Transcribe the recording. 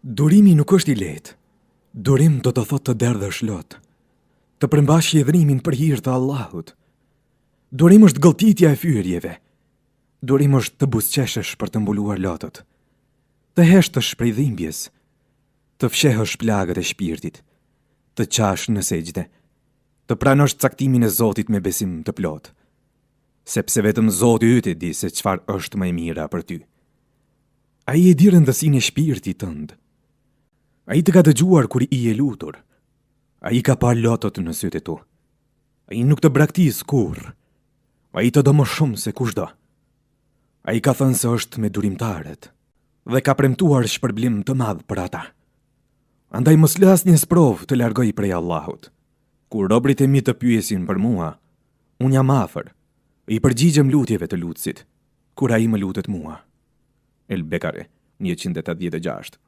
Durimi nuk është i lehtë. Durim do të thotë të derdhësh lot, të përmbash jedhrimin për hir të Allahut. Durim është gëlltitja e fyrjeve. Durim është të buzëqeshësh për të mbuluar lotët, të heshtësh prej dhimbjes, të fshehësh plagët e shpirtit, të qash në sejdë, të pranosh caktimin e Zotit me besim të plot, sepse vetëm Zoti yt e di se çfarë është më e mira për ty. Ai e di rëndësinë e shpirtit tënd. Ai të ka dëgjuar kur i e lutur. Ai ka parë lotët në sytë e tu. Ai nuk të braktis kurrë. Ai të do më shumë se kushdo. Ai ka thënë se është me durimtarët dhe ka premtuar shpërblim të madh për ata. Andaj mos lë asnjë sprovë të largoj prej Allahut. Kur robrit e mi të pyesin për mua, unë jam afër, i përgjigjem lutjeve të lutësit, kur ai më lutet mua. El Bekare, 186.